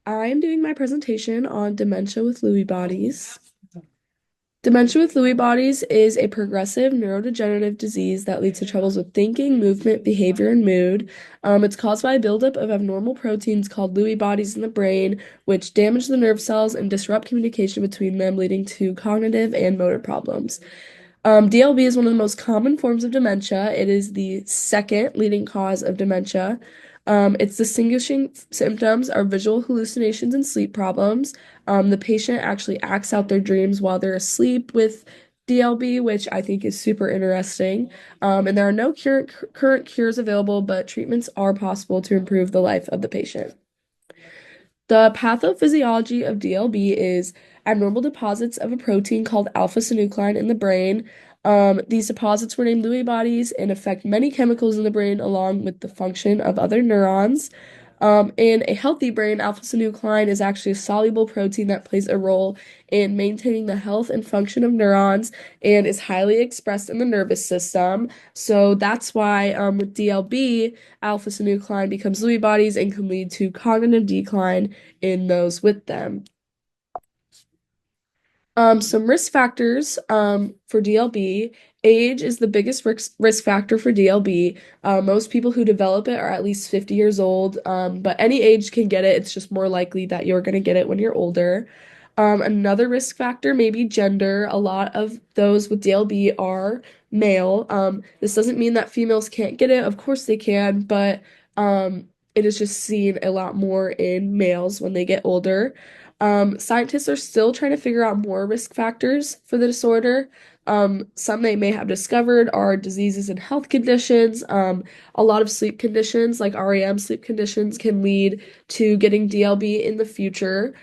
I'm doing my presentation on dementia with Lewy bodies. Dementia with Lewy bodies is a progressive neurodegenerative disease that leads to troubles with thinking, movement, behavior, and mood. It's caused by a buildup of abnormal proteins called Lewy bodies in the brain, which damage the nerve cells and disrupt communication between them, leading to cognitive and motor problems. DLB is one of the most common forms of dementia. It is the second leading cause of dementia. Its distinguishing symptoms are visual hallucinations and sleep problems. The patient actually acts out their dreams while they're asleep with DLB, which I think is super interesting. And there are no current cures available, but treatments are possible to improve the life of the patient. The pathophysiology of DLB is abnormal deposits of a protein called alpha-synuclein in the brain. These deposits were named Lewy bodies and affect many chemicals in the brain along with the function of other neurons. In a healthy brain, alpha-synuclein is actually a soluble protein that plays a role in maintaining the health and function of neurons and is highly expressed in the nervous system. So that's why with DLB, alpha-synuclein becomes Lewy bodies and can lead to cognitive decline in those with them. Some risk factors for DLB. Age is the biggest risk factor for DLB. Most people who develop it are at least 50 years old, but any age can get it. It's just more likely that you're going to get it when you're older. Another risk factor may be gender. A lot of those with DLB are male. This doesn't mean that females can't get it. Of course they can, but it is just seen a lot more in males when they get older. Scientists are still trying to figure out more risk factors for the disorder. Some they may have discovered are diseases and health conditions. A lot of sleep conditions, like REM sleep conditions, can lead to getting DLB in the future.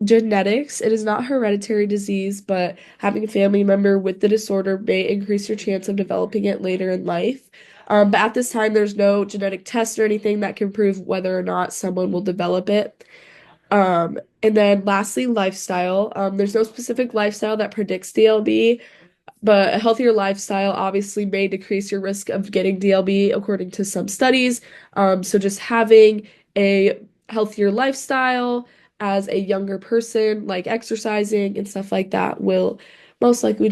Genetics, it is not hereditary disease, but having a family member with the disorder may increase your chance of developing it later in life. But at this time, there's no genetic test or anything that can prove whether or not someone will develop it. And then lastly, lifestyle. There's no specific lifestyle that predicts DLB, but a healthier lifestyle obviously may decrease your risk of getting DLB according to some studies. So just having a healthier lifestyle as a younger person, like exercising and stuff like that, will most likely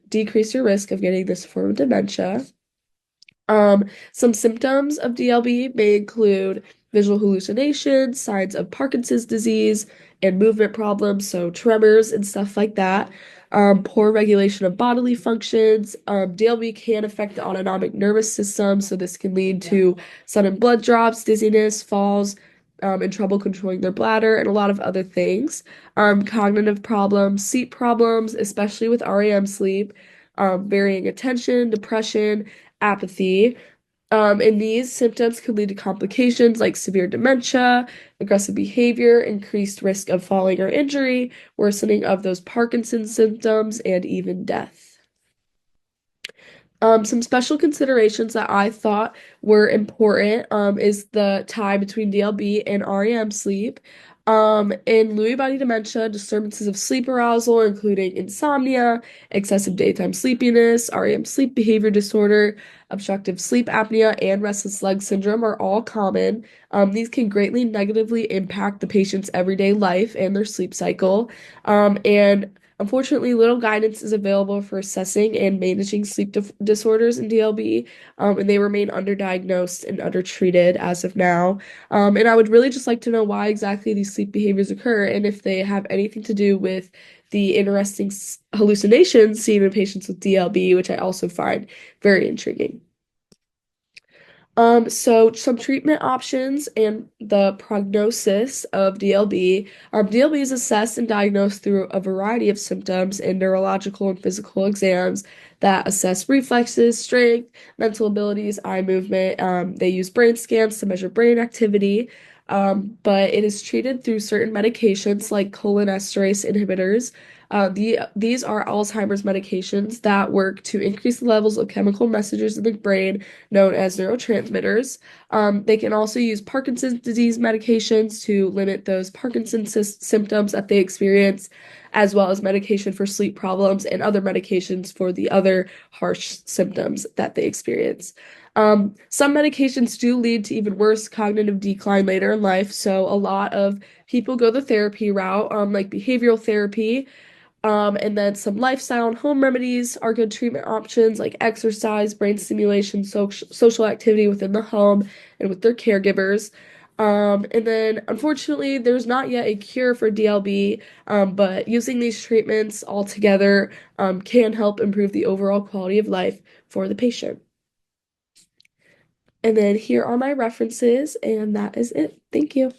decrease your risk of getting this form of dementia. Some symptoms of DLB may include visual hallucinations, signs of Parkinson's disease, and movement problems, so tremors and stuff like that. Poor regulation of bodily functions. DLB can affect the autonomic nervous system, so this can lead to sudden blood drops, dizziness, falls, and trouble controlling their bladder, and a lot of other things. Cognitive problems, sleep problems, especially with REM sleep, varying attention, depression, apathy. And these symptoms could lead to complications like severe dementia, aggressive behavior, increased risk of falling or injury, worsening of those Parkinson's symptoms, and even death. Some special considerations that I thought were important is the tie between DLB and REM sleep. In Lewy body dementia, disturbances of sleep arousal, including insomnia, excessive daytime sleepiness, REM sleep behavior disorder, obstructive sleep apnea, and restless leg syndrome are all common. These can greatly negatively impact the patient's everyday life and their sleep cycle. And unfortunately, little guidance is available for assessing and managing sleep disorders in DLB, and they remain underdiagnosed and undertreated as of now. And I would really just like to know why exactly these sleep behaviors occur and if they have anything to do with the interesting hallucinations seen in patients with DLB, which I also find very intriguing. So some treatment options and the prognosis of DLB. DLB is assessed and diagnosed through a variety of symptoms and neurological and physical exams that assess reflexes, strength, mental abilities, eye movement. They use brain scans to measure brain activity. But it is treated through certain medications like cholinesterase inhibitors. These are Alzheimer's medications that work to increase the levels of chemical messages in the brain known as neurotransmitters. They can also use Parkinson's disease medications to limit those Parkinson's symptoms that they experience, as well as medication for sleep problems and other medications for the other harsh symptoms that they experience. Some medications do lead to even worse cognitive decline later in life, so a lot of people go the therapy route, like behavioral therapy. And then some lifestyle and home remedies are good treatment options like exercise, brain stimulation, social activity within the home and with their caregivers. And then unfortunately, there's not yet a cure for DLB, but using these treatments all together can help improve the overall quality of life for the patient. And then here are my references, and that is it. Thank you.